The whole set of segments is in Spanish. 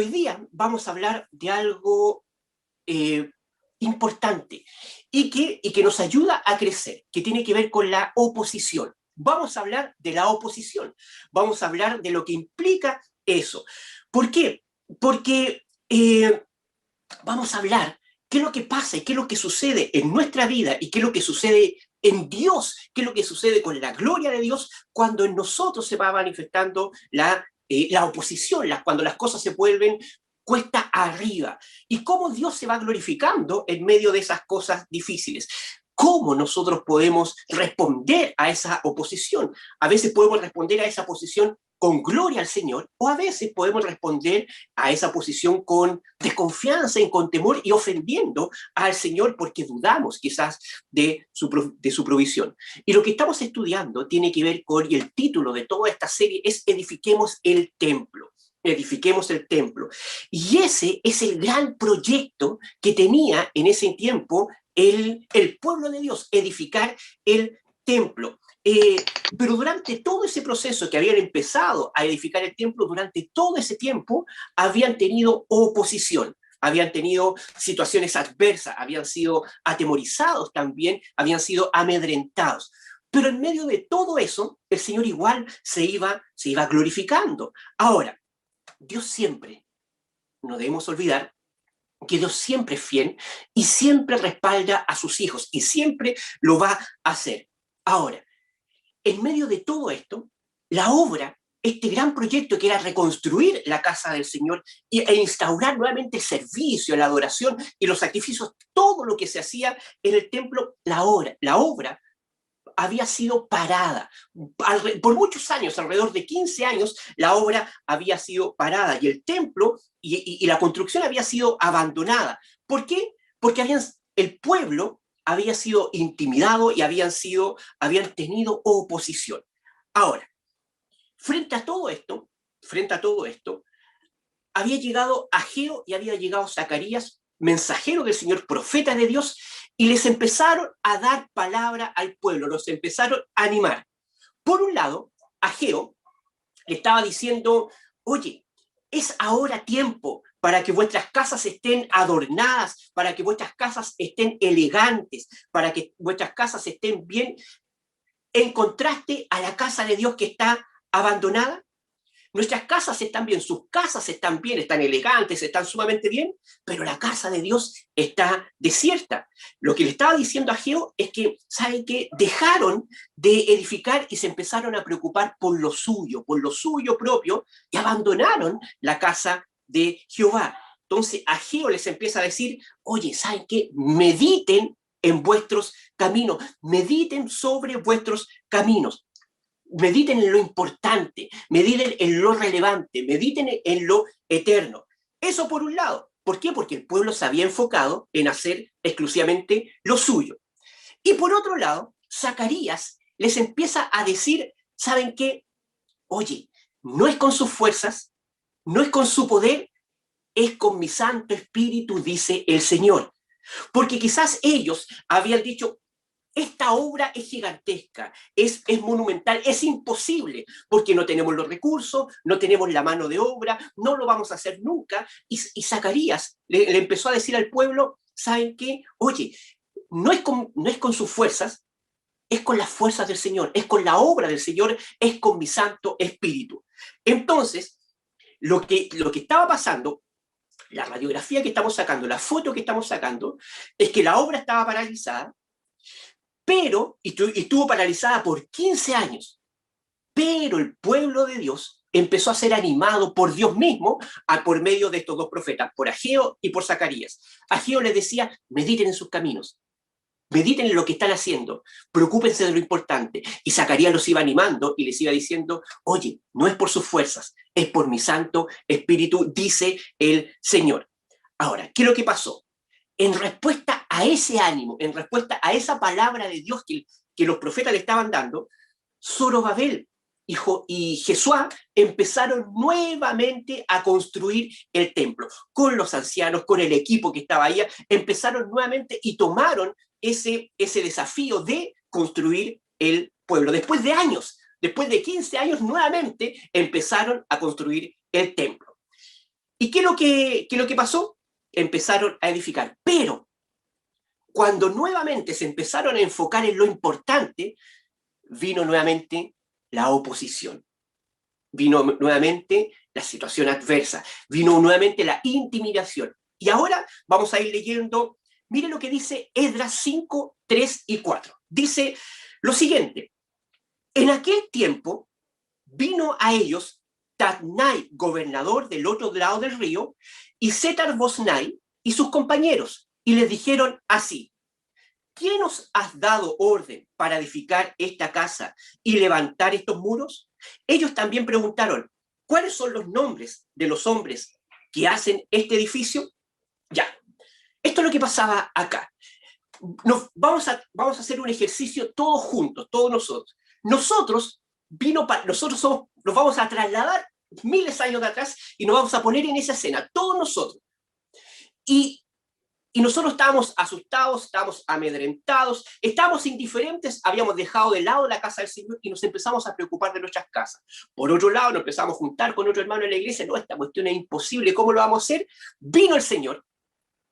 día vamos a hablar de algo eh, importante y que nos ayuda a crecer, que tiene que ver con la oposición. Vamos a hablar de la oposición, vamos a hablar de lo que implica eso. ¿Por qué? Porque vamos a hablar qué es lo que pasa y qué es lo que sucede en nuestra vida y qué es lo que sucede en Dios, qué es lo que sucede con la gloria de Dios cuando en nosotros se va manifestando la oposición, cuando las cosas se vuelven cuesta arriba, y cómo Dios se va glorificando en medio de esas cosas difíciles. ¿Cómo nosotros podemos responder a esa oposición? A veces podemos responder a esa oposición con gloria al Señor, o a veces podemos responder a esa posición con desconfianza y con temor y ofendiendo al Señor porque dudamos quizás de su provisión. Y lo que estamos estudiando tiene que ver con, y el título de toda esta serie es Edifiquemos el Templo. Edifiquemos el templo. Y ese es el gran proyecto que tenía en ese tiempo el pueblo de Dios, edificar el templo. Pero durante todo ese proceso que habían empezado a edificar el templo, durante todo ese tiempo habían tenido oposición, habían tenido situaciones adversas, habían sido atemorizados también, habían sido amedrentados. Pero en medio de todo eso, el Señor igual se iba glorificando. Ahora, Dios siempre, no debemos olvidar que Dios siempre es fiel y siempre respalda a sus hijos y siempre lo va a hacer. Ahora, en medio de todo esto, la obra, este gran proyecto que era reconstruir la casa del Señor e instaurar nuevamente el servicio, la adoración y los sacrificios, todo lo que se hacía en el templo, la obra había sido parada. Por muchos años, alrededor de 15 años, la obra había sido parada y el templo y la construcción había sido abandonada. ¿Por qué? Porque el pueblo había sido intimidado y habían tenido oposición. Ahora, frente a todo esto, había llegado Ageo y había llegado Zacarías, mensajero del Señor, profeta de Dios, y les empezaron a dar palabra al pueblo, los empezaron a animar. Por un lado, Ageo le estaba diciendo, oye, es ahora tiempo para que vuestras casas estén adornadas, para que vuestras casas estén elegantes, para que vuestras casas estén bien, en contraste a la casa de Dios que está abandonada. Nuestras casas están bien, sus casas están bien, están elegantes, están sumamente bien, pero la casa de Dios está desierta. Lo que le estaba diciendo a Ageo es que, ¿saben qué? Dejaron de edificar y se empezaron a preocupar por lo suyo propio, y abandonaron la casa de Jehová. Entonces Ageo les empieza a decir, oye, ¿saben qué? Mediten en vuestros caminos, mediten sobre vuestros caminos. Mediten en lo importante, mediten en lo relevante, mediten en lo eterno. Eso por un lado. ¿Por qué? Porque el pueblo se había enfocado en hacer exclusivamente lo suyo. Y por otro lado, Zacarías les empieza a decir, ¿saben qué? Oye, no es con sus fuerzas, no es con su poder, es con mi Santo Espíritu, dice el Señor. Porque quizás ellos habían dicho, esta obra es gigantesca, es monumental, es imposible, porque no tenemos los recursos, no tenemos la mano de obra, no lo vamos a hacer nunca. Y Zacarías le empezó a decir al pueblo, ¿saben qué? Oye, no es con sus fuerzas, es con las fuerzas del Señor, es con la obra del Señor, es con mi Santo Espíritu. Entonces, lo que estaba pasando, la radiografía que estamos sacando, la foto que estamos sacando, es que la obra estaba paralizada, pero estuvo paralizada por 15 años, pero el pueblo de Dios empezó a ser animado por Dios mismo por medio de estos dos profetas, por Ageo y por Zacarías. Ageo les decía, mediten en sus caminos, mediten en lo que están haciendo, preocúpense de lo importante. Y Zacarías los iba animando y les iba diciendo, oye, no es por sus fuerzas, es por mi Santo Espíritu, dice el Señor. Ahora, ¿qué es lo que pasó? En respuesta a ese ánimo, en respuesta a esa palabra de Dios que los profetas le estaban dando, Zorobabel y Jesuá empezaron nuevamente a construir el templo. Con los ancianos, con el equipo que estaba ahí, empezaron nuevamente y tomaron ese desafío de construir el pueblo. Después de años, después de 15 años, nuevamente empezaron a construir el templo. ¿Y qué es lo que pasó? Empezaron a edificar. Pero cuando nuevamente se empezaron a enfocar en lo importante, vino nuevamente la oposición, vino nuevamente la situación adversa, vino nuevamente la intimidación. Y ahora vamos a ir leyendo, mire lo que dice Esdras 5, 3 y 4. Dice lo siguiente: en aquel tiempo vino a ellos Tatnai, gobernador del otro lado del río, y Setar-Bosnai y sus compañeros, y les dijeron así: ¿quién os has dado orden para edificar esta casa y levantar estos muros? Ellos también preguntaron: ¿cuáles son los nombres de los hombres que hacen este edificio? Ya, esto es lo que pasaba acá. Vamos a hacer un ejercicio todos juntos, todos nosotros. Nos vamos a trasladar miles de años de atrás y nos vamos a poner en esa escena, todos nosotros. Y Y nosotros estábamos asustados, estábamos amedrentados, estábamos indiferentes, habíamos dejado de lado la casa del Señor y nos empezamos a preocupar de nuestras casas. Por otro lado, nos empezamos a juntar con otro hermano en la iglesia: no, esta cuestión es imposible, ¿cómo lo vamos a hacer? Vino el Señor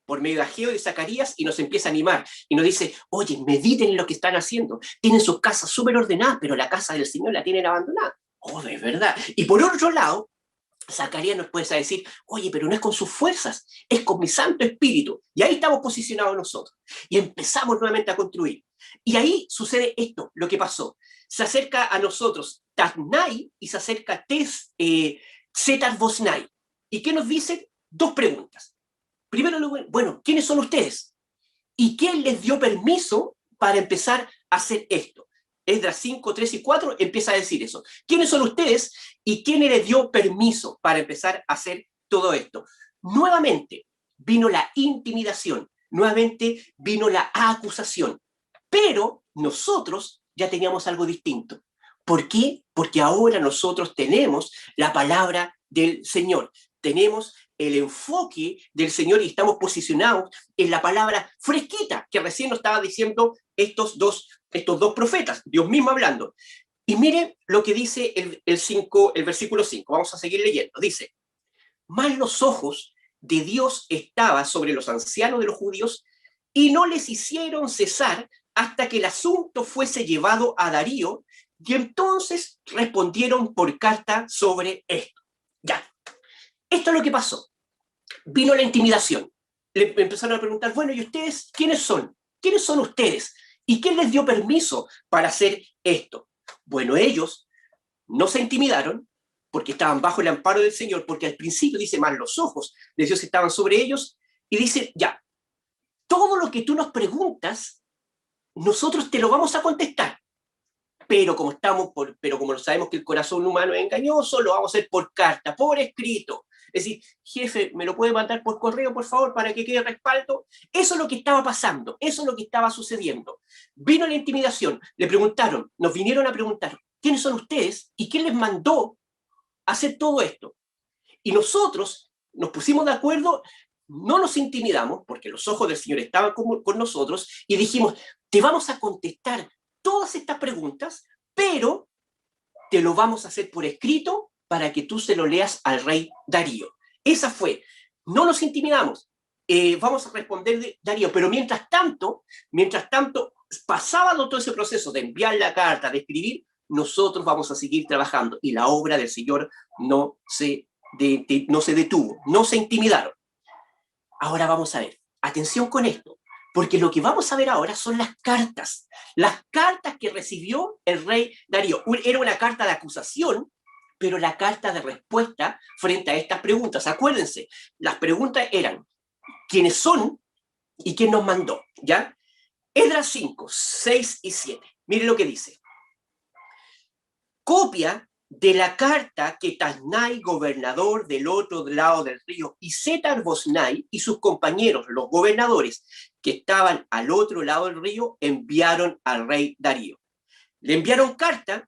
por medio de Ageo y de Zacarías y nos empieza a animar y nos dice: oye, mediten en lo que están haciendo, tienen sus casas súper ordenadas, pero la casa del Señor la tienen abandonada. Oh, de verdad. Y por otro lado, Zacarías nos puede decir: oye, pero no es con sus fuerzas, es con mi Santo Espíritu. Y ahí estamos posicionados nosotros. Y empezamos nuevamente a construir. Y ahí sucede esto, lo que pasó. Se acerca a nosotros Tatnai y se acerca Setar-Bosnai. ¿Y qué nos dicen? Dos preguntas. Primero, bueno, ¿quiénes son ustedes? ¿Y quién les dio permiso para empezar a hacer esto? Esdras 5, 3 y 4 empieza a decir eso. ¿Quiénes son ustedes y quién les dio permiso para empezar a hacer todo esto? Nuevamente vino la intimidación, nuevamente vino la acusación, pero nosotros ya teníamos algo distinto. ¿Por qué? Porque ahora nosotros tenemos la palabra del Señor, tenemos el enfoque del Señor y estamos posicionados en la palabra fresquita que recién nos estaba diciendo estos dos profetas, Dios mismo hablando. Y miren lo que dice el versículo 5, vamos a seguir leyendo. Dice: mas los ojos de Dios estaban sobre los ancianos de los judíos y no les hicieron cesar hasta que el asunto fuese llevado a Darío, y entonces respondieron por carta sobre esto. Ya, esto es lo que pasó. Vino la intimidación. Le empezaron a preguntar: bueno, ¿y ustedes quiénes son? ¿Quiénes son ustedes? ¿Y quién les dio permiso para hacer esto? Bueno, ellos no se intimidaron porque estaban bajo el amparo del Señor, porque al principio dice: más los ojos de Dios estaban sobre ellos, y dice: ya, todo lo que tú nos preguntas, nosotros te lo vamos a contestar. Pero como sabemos que el corazón humano es engañoso, lo vamos a hacer por carta, por escrito. Es decir: jefe, ¿me lo puede mandar por correo, por favor, para que quede respaldo? Eso es lo que estaba pasando, eso es lo que estaba sucediendo. Vino la intimidación, nos vinieron a preguntar: ¿quiénes son ustedes? ¿Y quién les mandó a hacer todo esto? Y nosotros nos pusimos de acuerdo, no nos intimidamos, porque los ojos del Señor estaban con nosotros, y dijimos: te vamos a contestar todas estas preguntas, pero te lo vamos a hacer por escrito para que tú se lo leas al rey Darío. Esa fue. No nos intimidamos. Vamos a responder de Darío, pero mientras tanto, pasaba todo ese proceso de enviar la carta, de escribir, nosotros vamos a seguir trabajando y la obra del Señor no se detuvo, no se intimidaron. Ahora vamos a ver, atención con esto, porque lo que vamos a ver ahora son las cartas que recibió el rey Darío. Era una carta de acusación, pero la carta de respuesta frente a estas preguntas. Acuérdense, las preguntas eran: ¿quiénes son y quién nos mandó? ¿Ya? Esdras 5, 6 y 7. Mire lo que dice: copia de la carta que Tatnai, gobernador del otro lado del río, y Setar-Bosnai y sus compañeros, los gobernadores que estaban al otro lado del río, enviaron al rey Darío. Le enviaron carta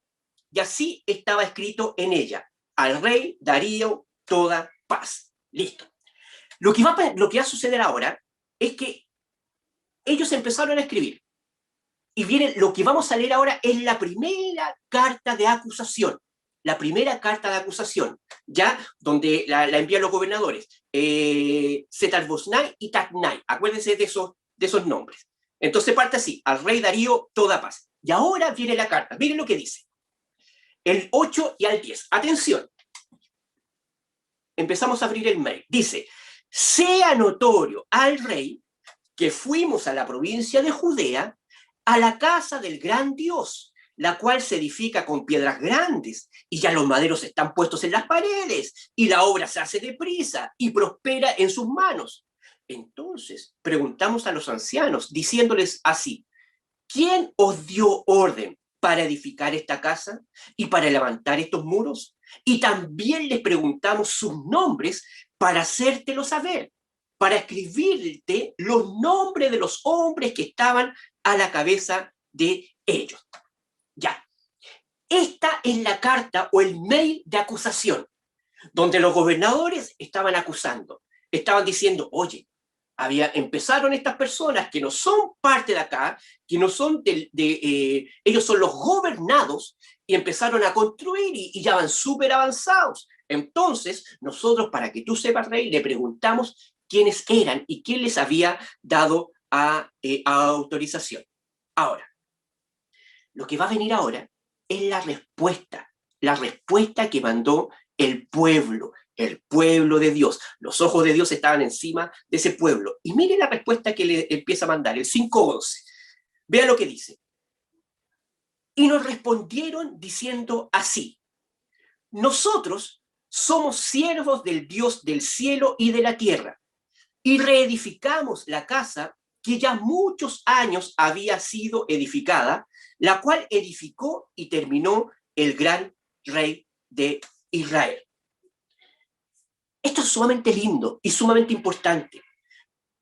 y así estaba escrito en ella: al rey Darío toda paz. Listo. Lo que va a suceder ahora es que ellos empezaron a escribir. Y viene, lo que vamos a leer ahora es la primera carta de acusación. la primera carta de acusación, ya donde la envían los gobernadores, Setar-Bosnai y Tacnai. Acuérdense de esos nombres. Entonces parte así, al rey Darío toda paz. Y ahora viene la carta, miren lo que dice. El 8 y al 10. Atención. Empezamos a abrir el mail. Dice, sea notorio al rey que fuimos a la provincia de Judea, a la casa del gran Dios, la cual se edifica con piedras grandes, y ya los maderos están puestos en las paredes, y la obra se hace deprisa, y prospera en sus manos. Entonces preguntamos a los ancianos, diciéndoles así, ¿quién os dio orden para edificar esta casa y para levantar estos muros? Y también les preguntamos sus nombres para hacértelo saber, para escribirte los nombres de los hombres que estaban a la cabeza de ellos. Ya. Esta es la carta o el mail de acusación, donde los gobernadores estaban acusando, estaban diciendo, oye, empezaron estas personas que no son parte de acá, que no son ellos son los gobernados, y empezaron a construir y ya van súper avanzados. Entonces, nosotros, para que tú sepas, rey, le preguntamos quiénes eran y quién les había dado a autorización. Ahora, lo que va a venir ahora es la respuesta que mandó el pueblo de Dios. Los ojos de Dios estaban encima de ese pueblo. Y mire la respuesta que le empieza a mandar, el 5:11. Vea lo que dice. Y nos respondieron diciendo así, nosotros somos siervos del Dios del cielo y de la tierra, y reedificamos la casa que ya muchos años había sido edificada, la cual edificó y terminó el gran rey de Israel. Esto es sumamente lindo y sumamente importante,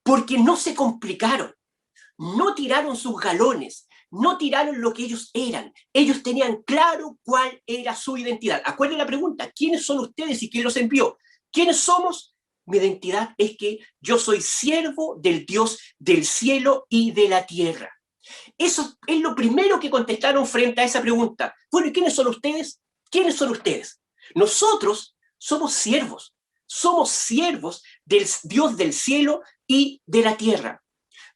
porque no se complicaron, no tiraron sus galones, no tiraron lo que ellos eran. Ellos tenían claro cuál era su identidad. Acuérdense la pregunta, ¿quiénes son ustedes y quién los envió? ¿Quiénes somos? Mi identidad es que yo soy siervo del Dios del cielo y de la tierra. Eso es lo primero que contestaron frente a esa pregunta. Bueno, ¿y quiénes son ustedes? ¿Quiénes son ustedes? Nosotros somos siervos del Dios del cielo y de la tierra.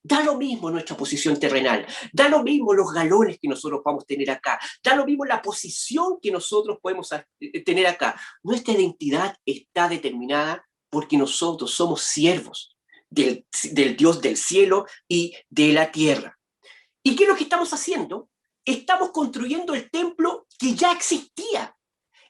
Da lo mismo nuestra posición terrenal, da lo mismo los galones que nosotros vamos a tener acá, da lo mismo la posición que nosotros podemos tener acá. Nuestra identidad está determinada porque nosotros somos siervos del Dios del cielo y de la tierra. ¿Y qué es lo que estamos haciendo? Estamos construyendo el templo que ya existía.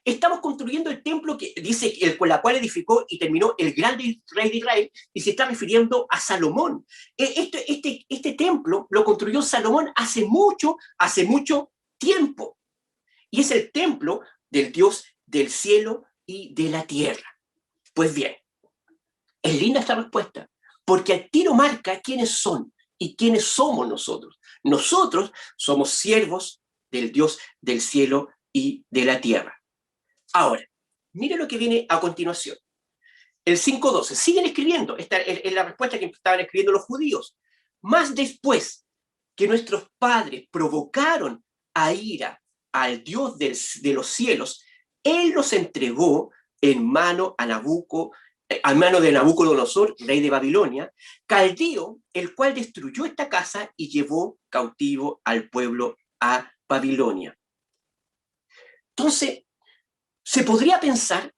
Estamos construyendo el templo que dice con la cual edificó y terminó el gran rey de Israel, y se está refiriendo a Salomón. Este templo lo construyó Salomón hace mucho tiempo. Y es el templo del Dios del cielo y de la tierra. Pues bien, es linda esta respuesta, porque al tiro marca quiénes son y quiénes somos nosotros. Nosotros somos siervos del Dios del cielo y de la tierra. Ahora, mire lo que viene a continuación. El 5:12. Siguen escribiendo. Esta es la respuesta que estaban escribiendo los judíos. Más después que nuestros padres provocaron a ira al Dios de los cielos, Él los entregó en mano a mano de Nabucodonosor, rey de Babilonia, caldeo, el cual destruyó esta casa y llevó cautivo al pueblo a Babilonia. Entonces, se podría pensar,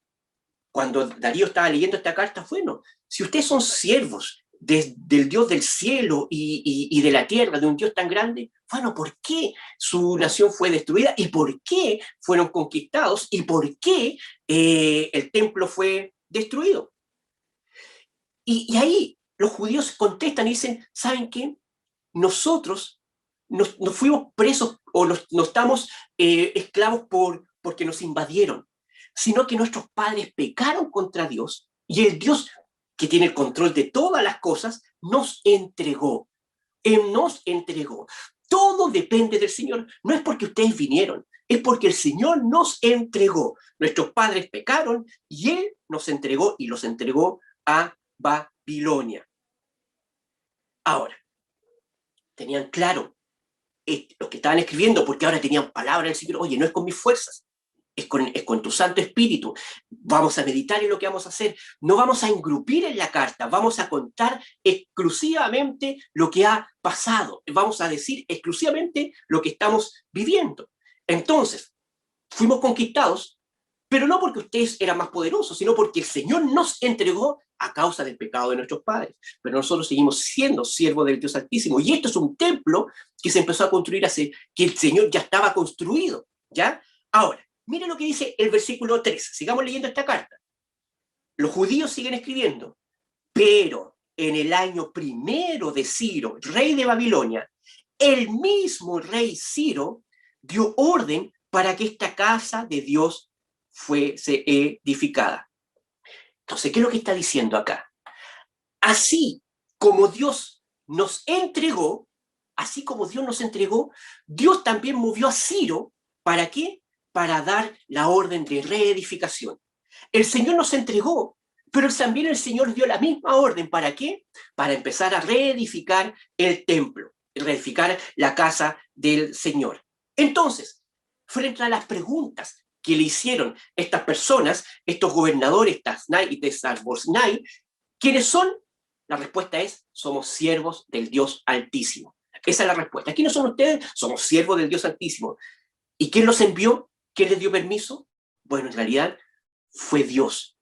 cuando Darío estaba leyendo esta carta, bueno, si ustedes son siervos del Dios del cielo y de la tierra, de un Dios tan grande, bueno, ¿por qué su nación fue destruida? ¿Y por qué fueron conquistados? ¿Y por qué el templo fue destruido? Y ahí los judíos contestan y dicen, ¿saben qué? Nosotros nos fuimos presos o no estamos esclavos porque nos invadieron, sino que nuestros padres pecaron contra Dios y el Dios que tiene el control de todas las cosas nos entregó. Él nos entregó. Todo depende del Señor. No es porque ustedes vinieron, es porque el Señor nos entregó. Nuestros padres pecaron y Él nos entregó y los entregó a Babilonia. Ahora, tenían claro los que estaban escribiendo, porque ahora tenían palabra del Señor, oye, no es con mis fuerzas, es con tu Santo Espíritu. Vamos a meditar en lo que vamos a hacer. No vamos a engrupir en la carta, vamos a contar exclusivamente lo que ha pasado. Vamos a decir exclusivamente lo que estamos viviendo. Entonces, fuimos conquistados, pero no porque ustedes eran más poderosos, sino porque el Señor nos entregó a causa del pecado de nuestros padres. Pero nosotros seguimos siendo siervos del Dios Altísimo. Y esto es un templo que se empezó a construir que el Señor ya estaba construido, ¿ya? Ahora, miren lo que dice el versículo 3. Sigamos leyendo esta carta. Los judíos siguen escribiendo, pero en el año primero de Ciro, rey de Babilonia, el mismo rey Ciro dio orden para que esta casa de Dios fuese edificada. Entonces, ¿qué es lo que está diciendo acá? Así como Dios nos entregó, Dios también movió a Ciro, ¿para qué? Para dar la orden de reedificación. El Señor nos entregó, pero también el Señor dio la misma orden, ¿para qué? Para empezar a reedificar el templo, reedificar la casa del Señor. Entonces, frente a las preguntas que le hicieron estas personas, estos gobernadores, Tasnai y Tesarboznai, ¿quiénes son? La respuesta es, somos siervos del Dios Altísimo. Esa es la respuesta. ¿Quiénes son ustedes? Somos siervos del Dios Altísimo. ¿Y quién los envió? ¿Quién les dio permiso? Bueno, en realidad fue Dios,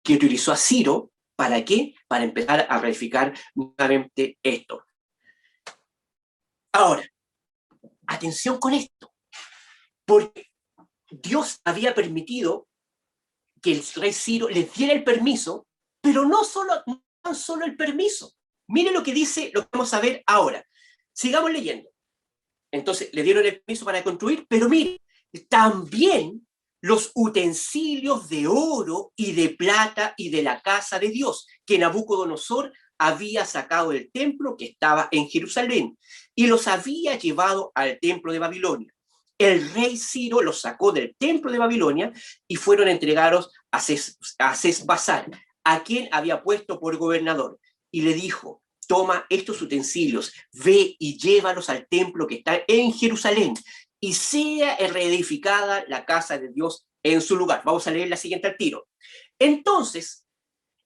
que utilizó a Ciro, ¿para qué? Para empezar a reedificar nuevamente esto. Ahora, atención con esto, porque Dios había permitido que el rey Ciro les diera el permiso, pero no tan solo el permiso. Mire lo que dice, lo que vamos a ver ahora. Sigamos leyendo. Entonces, le dieron el permiso para construir, pero mire, también los utensilios de oro y de plata y de la casa de Dios, que Nabucodonosor había sacado del templo que estaba en Jerusalén y los había llevado al templo de Babilonia. El rey Ciro los sacó del templo de Babilonia y fueron entregados a Sesbazar, a quien había puesto por gobernador, y le dijo: toma estos utensilios, ve y llévalos al templo que está en Jerusalén, y sea reedificada la casa de Dios en su lugar. Vamos a leer la siguiente al tiro. Entonces,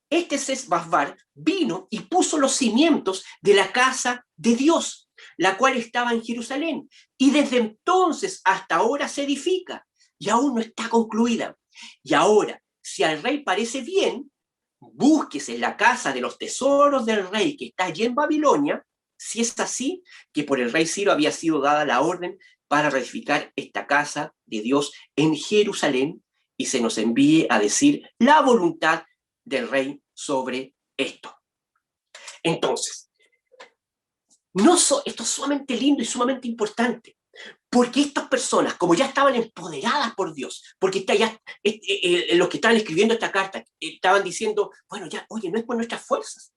este Sesbazar vino y puso los cimientos de la casa de Dios, la cual estaba en Jerusalén, y desde entonces hasta ahora se edifica, y aún no está concluida. Y ahora, si al rey parece bien, búsquese en la casa de los tesoros del rey que está allí en Babilonia, si es así, que por el rey Ciro había sido dada la orden para reedificar esta casa de Dios en Jerusalén, y se nos envíe a decir la voluntad del rey sobre esto. Entonces, esto es sumamente lindo y sumamente importante, porque estas personas, como ya estaban empoderadas por Dios, porque los que estaban escribiendo esta carta estaban diciendo, bueno, ya, oye, no es por nuestras fuerzas,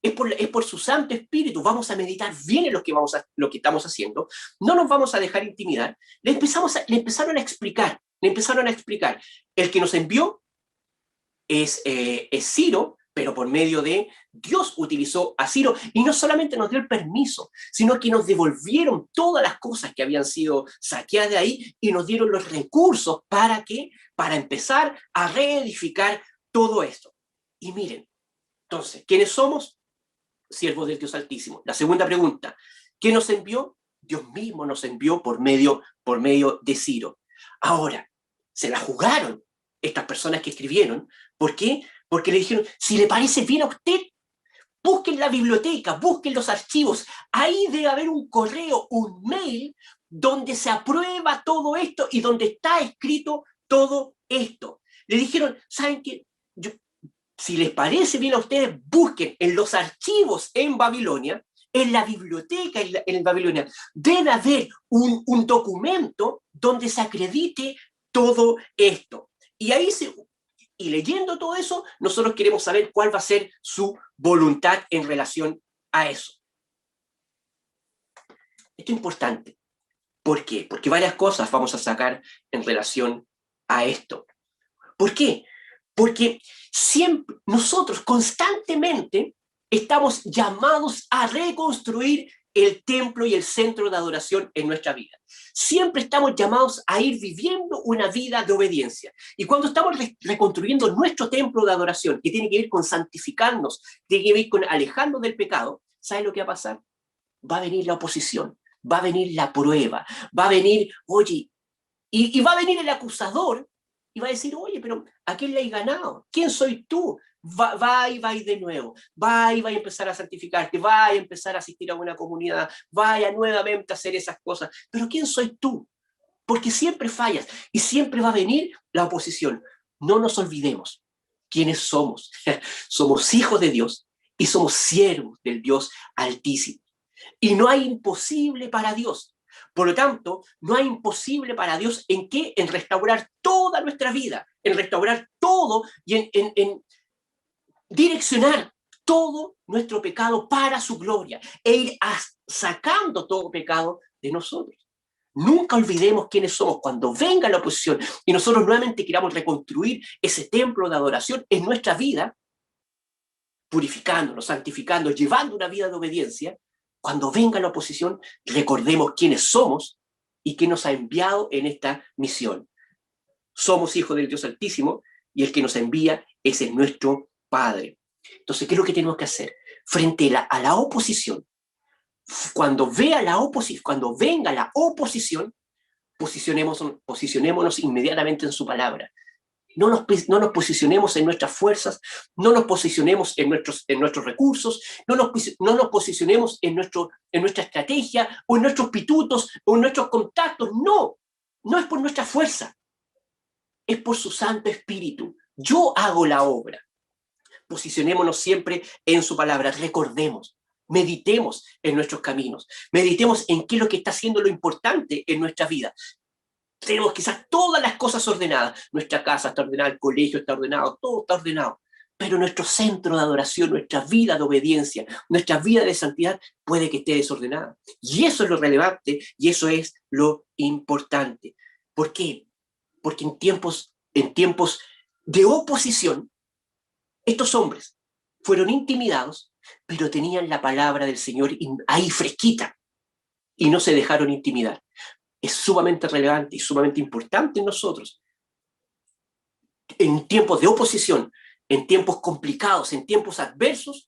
es por su Santo Espíritu, vamos a meditar bien en lo que estamos haciendo, no nos vamos a dejar intimidar. Le empezaron a explicar, el que nos envió es Ciro, pero por medio de Dios utilizó a Ciro, y no solamente nos dio el permiso, sino que nos devolvieron todas las cosas que habían sido saqueadas de ahí y nos dieron los recursos para empezar a reedificar todo esto. Y miren, entonces, ¿quiénes somos? Siervos del Dios Altísimo. La segunda pregunta, ¿quién nos envió? Dios mismo nos envió por medio de Ciro. Ahora, se la jugaron estas personas que escribieron. ¿Por qué? Porque le dijeron, si le parece bien a usted, busquen la biblioteca, busquen los archivos. Ahí debe haber un correo, un mail, donde se aprueba todo esto y donde está escrito todo esto. Le dijeron, ¿saben qué? Si les parece bien a ustedes, busquen en los archivos en Babilonia, en la biblioteca en Babilonia, debe haber un documento donde se acredite todo esto. Y leyendo todo eso, nosotros queremos saber cuál va a ser su voluntad en relación a eso. Esto es importante. ¿Por qué? Porque varias cosas vamos a sacar en relación a esto. ¿Por qué? Porque nosotros constantemente estamos llamados a reconstruir el templo y el centro de adoración en nuestra vida. Siempre estamos llamados a ir viviendo una vida de obediencia. Y cuando estamos reconstruyendo nuestro templo de adoración, que tiene que ver con santificarnos, tiene que ver con alejarnos del pecado, ¿sabe lo que va a pasar? Va a venir la oposición, va a venir la prueba, va a venir, oye, y va a venir el acusador y va a decir, oye, pero ¿a quién le has ganado? ¿Quién soy tú? Va de nuevo, va a empezar a santificarte, va a empezar a asistir a una comunidad, vaya nuevamente a hacer esas cosas. Pero ¿quién soy tú? Porque siempre fallas y siempre va a venir la oposición. No nos olvidemos quiénes somos. Somos hijos de Dios y somos siervos del Dios Altísimo. Y no hay imposible para Dios. Por lo tanto, no hay imposible para Dios en qué, en restaurar toda nuestra vida, en restaurar todo y en direccionar todo nuestro pecado para su gloria e ir sacando todo pecado de nosotros. Nunca olvidemos quiénes somos cuando venga la oposición y nosotros nuevamente queramos reconstruir ese templo de adoración en nuestra vida, purificándonos, santificándonos, llevando una vida de obediencia. Cuando venga la oposición, recordemos quiénes somos y quién nos ha enviado en esta misión. Somos hijos del Dios Altísimo y el que nos envía es nuestro Padre. Entonces, ¿qué es lo que tenemos que hacer? Frente a la oposición, cuando venga la oposición, posicionémonos inmediatamente en su palabra. No nos posicionemos en nuestras fuerzas, no nos posicionemos en nuestros recursos, no nos posicionemos en nuestra estrategia, o en nuestros pitutos, o en nuestros contactos. No es por nuestra fuerza, es por su Santo Espíritu. Yo hago la obra. Posicionémonos siempre en su palabra, recordemos, meditemos en nuestros caminos, meditemos en qué es lo que está haciendo lo importante en nuestra vida. Tenemos quizás todas las cosas ordenadas, nuestra casa está ordenada, el colegio está ordenado, todo está ordenado, pero nuestro centro de adoración, nuestra vida de obediencia, nuestra vida de santidad puede que esté desordenada. Y eso es lo relevante y eso es lo importante. ¿Por qué? Porque en tiempos de oposición, estos hombres fueron intimidados, pero tenían la palabra del Señor ahí fresquita y no se dejaron intimidar. Es sumamente relevante y sumamente importante en nosotros, en tiempos de oposición, en tiempos complicados, en tiempos adversos,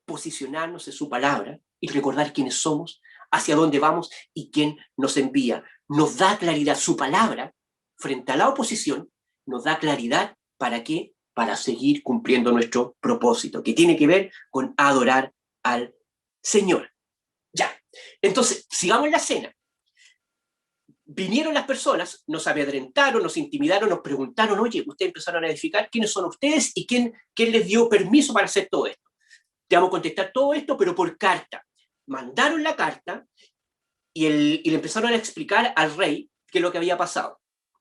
posicionarnos en su palabra y recordar quiénes somos, hacia dónde vamos y quién nos envía. Nos da claridad su palabra frente a la oposición, nos da claridad para qué, para seguir cumpliendo nuestro propósito, que tiene que ver con adorar al Señor. Ya, entonces, sigamos la escena. Vinieron las personas, nos amedrentaron, nos intimidaron, nos preguntaron, oye, ustedes empezaron a edificar, ¿quiénes son ustedes y quién les dio permiso para hacer todo esto? Te vamos a contestar todo esto, pero por carta. Mandaron la carta y le empezaron a explicar al rey qué es lo que había pasado.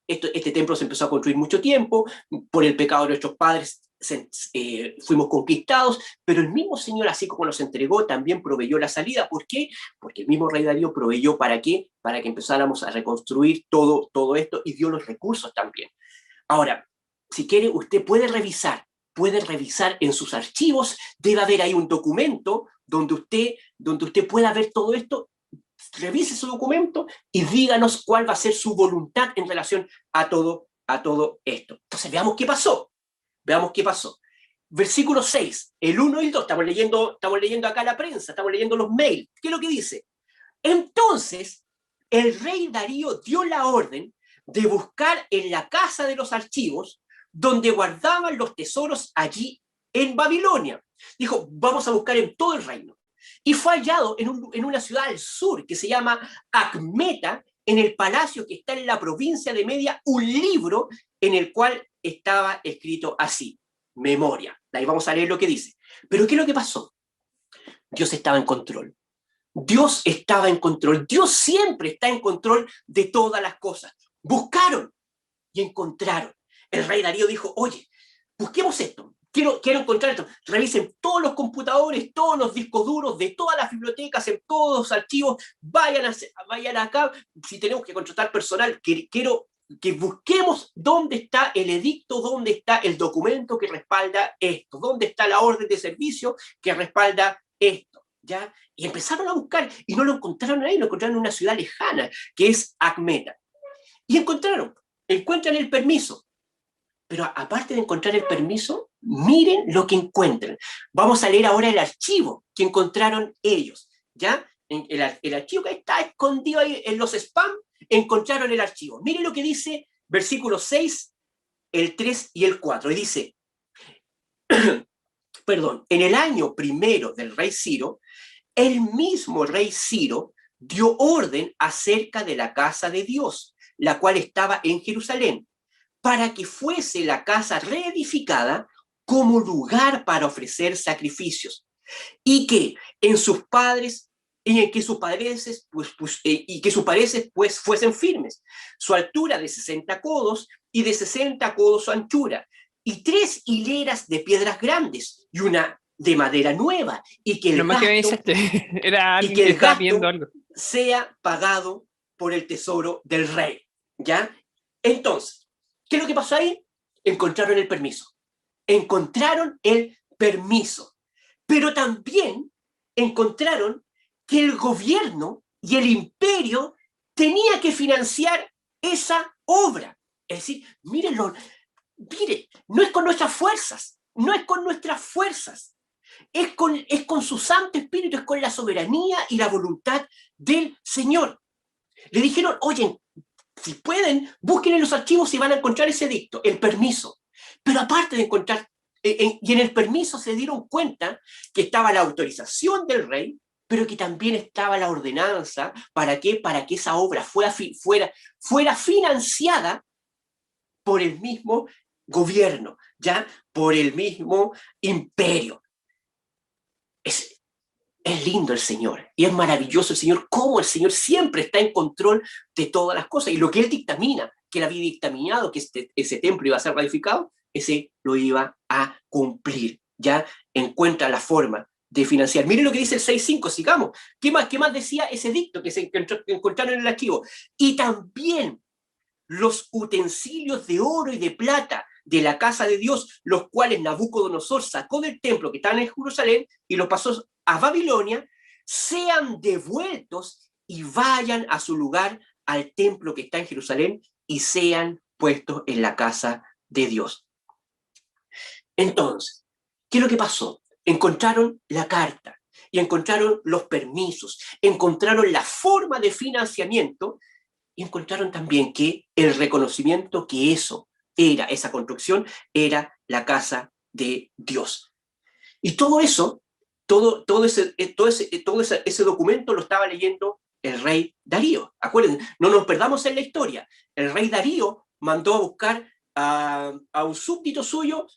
Este templo se empezó a construir mucho tiempo, por el pecado de nuestros padres fuimos conquistados, pero el mismo Señor, así como nos entregó, también proveyó la salida. ¿Por qué? Porque el mismo rey Darío proveyó ¿para qué? Para que empezáramos a reconstruir todo esto y dio los recursos también. Ahora, si quiere, usted puede revisar en sus archivos, debe haber ahí un documento donde usted pueda ver todo esto. Revise su documento y díganos cuál va a ser su voluntad en relación a todo esto. Entonces, veamos qué pasó. Versículo 6, el 1 y el 2, estamos leyendo acá la prensa, estamos leyendo los mails. ¿Qué es lo que dice? Entonces, el rey Darío dio la orden de buscar en la casa de los archivos donde guardaban los tesoros allí en Babilonia. Dijo, vamos a buscar en todo el reino. Y fue hallado en una ciudad al sur que se llama Acmeta, en el palacio que está en la provincia de Media, un libro en el cual estaba escrito así, memoria. De ahí vamos a leer lo que dice. Pero ¿qué es lo que pasó? Dios estaba en control. Dios estaba en control. Dios siempre está en control de todas las cosas. Buscaron y encontraron. El rey Darío dijo, oye, busquemos esto. Quiero encontrar esto. Revisen todos los computadores, todos los discos duros de todas las bibliotecas, en todos los archivos. Vayan acá. Si tenemos que contratar personal, quiero que busquemos dónde está el edicto, dónde está el documento que respalda esto, dónde está la orden de servicio que respalda esto. ¿ya? Y empezaron a buscar, y no lo encontraron ahí, lo encontraron en una ciudad lejana, que es Acmeta. Y encuentran el permiso. Pero aparte de encontrar el permiso, miren lo que encuentran. Vamos a leer ahora el archivo que encontraron ellos, ¿ya? El archivo que está escondido ahí en los spam, encontraron el archivo. Miren lo que dice versículo 6, el 3 y el 4. Y dice, perdón, en el año primero del rey Ciro, el mismo rey Ciro dio orden acerca de la casa de Dios, la cual estaba en Jerusalén, para que fuese la casa reedificada como lugar para ofrecer sacrificios, y que en sus padres y en que sus paredes pues fuesen firmes, su altura de 60 codos y de 60 codos su anchura, y 3 hileras de piedras grandes y una de madera nueva, Lo más que me dice era y alguien que que el estaba pidiendo gasto algo. sea pagado por el tesoro del rey, ¿ya? Entonces, ¿qué es lo que pasó ahí? Encontraron el permiso. Encontraron el permiso. Pero también encontraron que el gobierno y el imperio tenía que financiar esa obra. Es decir, mírenlo, mire, no es con nuestras fuerzas, no es con nuestras fuerzas, es con su Santo Espíritu, es con la soberanía y la voluntad del Señor. Le dijeron, oye, si pueden, busquen en los archivos y van a encontrar ese edicto, el permiso. Pero aparte de encontrar, y en el permiso se dieron cuenta que estaba la autorización del rey, pero que también estaba la ordenanza. ¿Para qué? Para que esa obra fuera financiada por el mismo gobierno, ya por el mismo imperio. Es, es lindo el Señor y es maravilloso el Señor, cómo el Señor siempre está en control de todas las cosas. Y lo que Él dictamina, que Él había dictaminado que ese templo iba a ser ratificado, ese lo iba a cumplir. Ya encuentra la forma de financiar. Miren lo que dice el 6.5, sigamos. ¿Qué más decía ese dicto que se encontraron en el archivo? Y también los utensilios de oro y de plata de la casa de Dios, los cuales Nabucodonosor sacó del templo que estaba en Jerusalén y los pasó a Babilonia, sean devueltos y vayan a su lugar al templo que está en Jerusalén y sean puestos en la casa de Dios. Entonces, ¿qué es lo que pasó? Encontraron la carta y encontraron los permisos, encontraron la forma de financiamiento y encontraron también que el reconocimiento que esa construcción, era la casa de Dios. Y todo eso, ese documento lo estaba leyendo el rey Darío. Acuérdense, no nos perdamos en la historia. El rey Darío mandó a buscar a un súbdito suyo.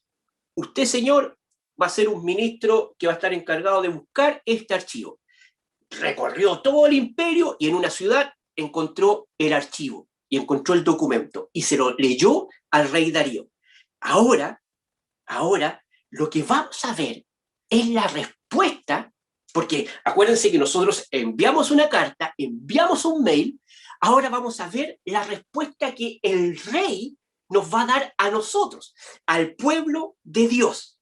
Usted, señor, va a ser un ministro que va a estar encargado de buscar este archivo. Recorrió todo el imperio y en una ciudad encontró el archivo y encontró el documento y se lo leyó al rey Darío. Ahora, lo que vamos a ver es la respuesta, porque acuérdense que nosotros enviamos una carta, enviamos un mail, ahora vamos a ver la respuesta que el rey nos va a dar a nosotros, al pueblo de Dios.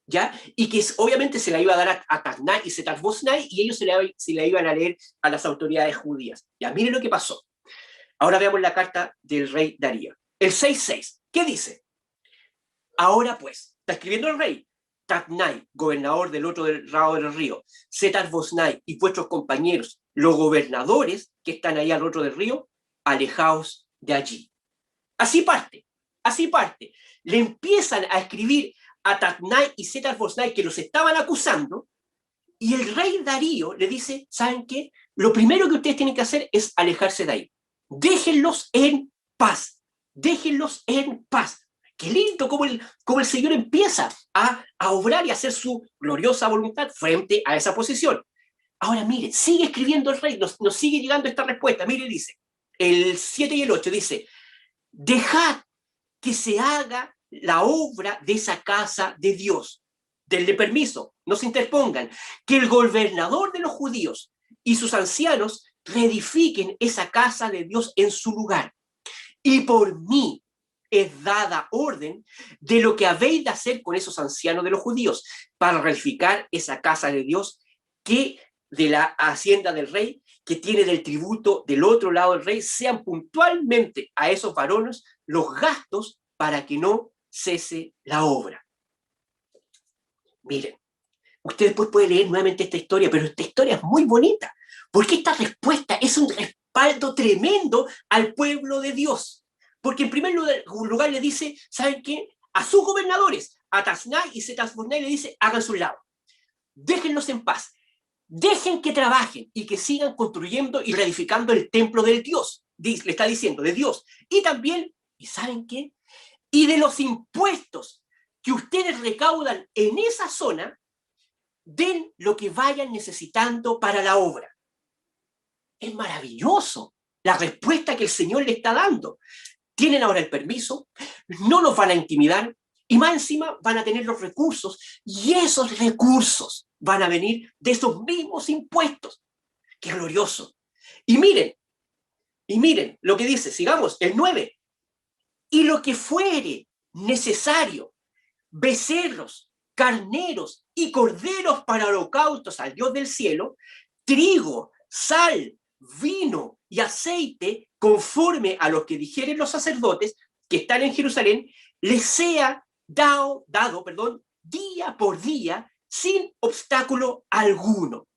¿Ya? Y que obviamente se la iba a dar a Tatnai y Setar-Bosnai y ellos se la iban a leer a las autoridades judías. Ya, miren lo que pasó. Ahora veamos la carta del rey Darío. El 6.6, ¿qué dice? Ahora pues, está escribiendo el rey, Tatnai, gobernador del otro lado del río, Setar-Bosnai y vuestros compañeros, los gobernadores que están ahí al otro del río, alejaos de allí. Así parte, así parte. Le empiezan a escribir a Tatnai y Setar-Bosnai que los estaban acusando, y el rey Darío le dice, ¿saben qué? Lo primero que ustedes tienen que hacer es alejarse de ahí. Déjenlos en paz. Déjenlos en paz. Qué lindo como el Señor empieza a obrar y a hacer su gloriosa voluntad frente a esa posición. Ahora, mire, sigue escribiendo el rey, nos sigue llegando esta respuesta. Mire, dice, el 7 y el 8 dice, dejad que se haga la obra de esa casa de Dios. Denle permiso, no se interpongan. Que el gobernador de los judíos y sus ancianos reedifiquen esa casa de Dios en su lugar. Y por mí es dada orden de lo que habéis de hacer con esos ancianos de los judíos para reedificar esa casa de Dios que de la hacienda del rey, que tiene del tributo del otro lado del rey, sean puntualmente a esos varones los gastos para que no cese la obra. Miren, usted después puede leer nuevamente esta historia, pero esta historia es muy bonita, porque esta respuesta es un respaldo tremendo al pueblo de Dios. Porque en primer lugar le dice, ¿saben qué? A sus gobernadores, a Tasnai y Setasbosnai, le dice, hagan su lado. Déjenlos en paz. Dejen que trabajen y que sigan construyendo y reedificando el templo del Dios. Le está diciendo, de Dios. Y también, ¿y saben qué? Y de los impuestos que ustedes recaudan en esa zona, den lo que vayan necesitando para la obra. Es maravilloso la respuesta que el Señor le está dando. Tienen ahora el permiso, no los van a intimidar y más encima van a tener los recursos y esos recursos van a venir de esos mismos impuestos. ¡Qué glorioso! Y miren lo que dice, sigamos, el 9. Y lo que fuere necesario, becerros, carneros y corderos para holocaustos al Dios del cielo, trigo, sal, vino y aceite, conforme a lo que dijeren los sacerdotes que están en Jerusalén, les sea dado, día por día, sin obstáculo alguno.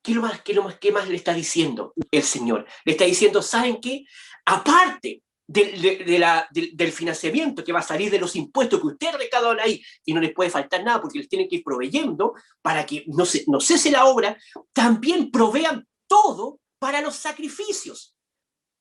¿Qué más le está diciendo el Señor? Le está diciendo, ¿saben qué? Aparte del financiamiento que va a salir de los impuestos que ustedes recaudan ahí, y no les puede faltar nada porque les tienen que ir proveyendo para que no cese la obra, también provean todo para los sacrificios.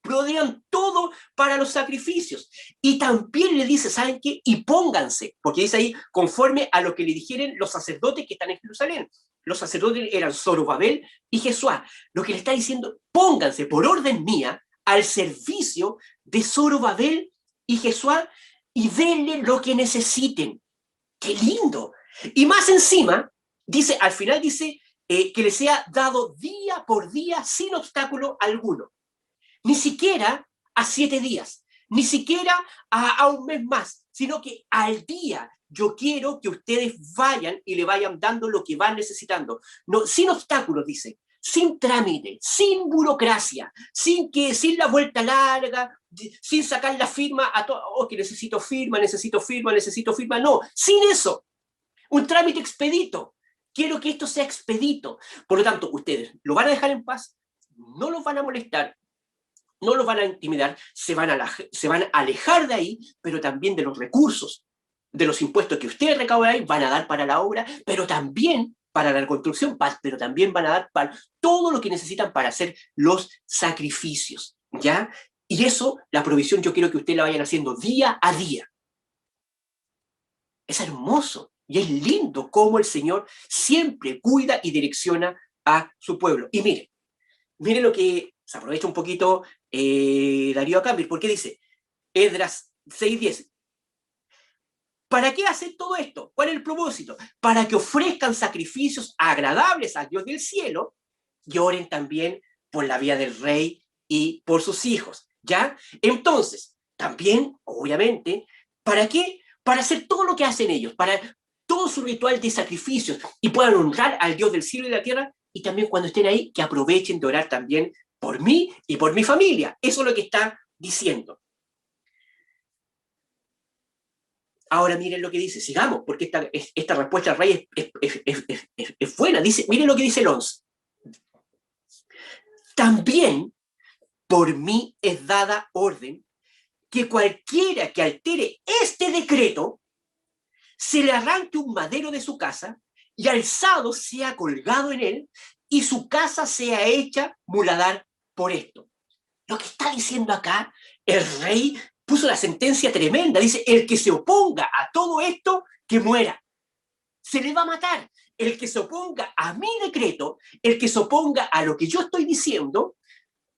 Provean todo para los sacrificios. Y también le dice, ¿saben qué? Y pónganse, porque dice ahí, conforme a lo que le dijeron los sacerdotes que están en Jerusalén. Los sacerdotes eran Zorobabel y Jesuá. Lo que le está diciendo, pónganse por orden mía al servicio de Zorobabel y Jesuá y denle lo que necesiten. ¡Qué lindo! Y más encima, dice, al final dice que les sea dado día por día sin obstáculo alguno. Ni siquiera a 7 días, ni siquiera a un mes más, sino que al día. Yo quiero que ustedes vayan y le vayan dando lo que van necesitando. No, sin obstáculos, dice, sin trámite, sin burocracia, sin la vuelta larga, sin sacar la firma a todo, oh, que necesito firma, no, sin eso. Un trámite expedito. Quiero que esto sea expedito. Por lo tanto, ustedes lo van a dejar en paz, no los van a molestar, no los van a intimidar, se van a alejar de ahí, pero también de los recursos, de los impuestos que ustedes recaudan ahí, van a dar para la obra, pero también para la reconstrucción, pero también van a dar para todo lo que necesitan para hacer los sacrificios, ¿ya? Y eso, la provisión, yo quiero que ustedes la vayan haciendo día a día. Es hermoso y es lindo cómo el Señor siempre cuida y direcciona a su pueblo. Y miren lo que se aprovecha un poquito Darío Acambir, porque dice, Esdras 6:10, ¿para qué hacer todo esto? ¿Cuál es el propósito? Para que ofrezcan sacrificios agradables al Dios del cielo y oren también por la vida del rey y por sus hijos, ¿ya? Entonces, también, obviamente, ¿para qué? Para hacer todo lo que hacen ellos, para todo su ritual de sacrificios y puedan honrar al Dios del cielo y de la tierra, y también cuando estén ahí, que aprovechen de orar también por mí y por mi familia. Eso es lo que está diciendo. Ahora miren lo que dice, sigamos, porque esta respuesta al rey es buena. Dice, miren lo que dice el 11. También por mí es dada orden que cualquiera que altere este decreto se le arranque un madero de su casa y alzado sea colgado en él y su casa sea hecha muladar por esto. Lo que está diciendo acá, el rey puso la sentencia tremenda. Dice, el que se oponga a todo esto, que muera. Se le va a matar. El que se oponga a mi decreto, el que se oponga a lo que yo estoy diciendo,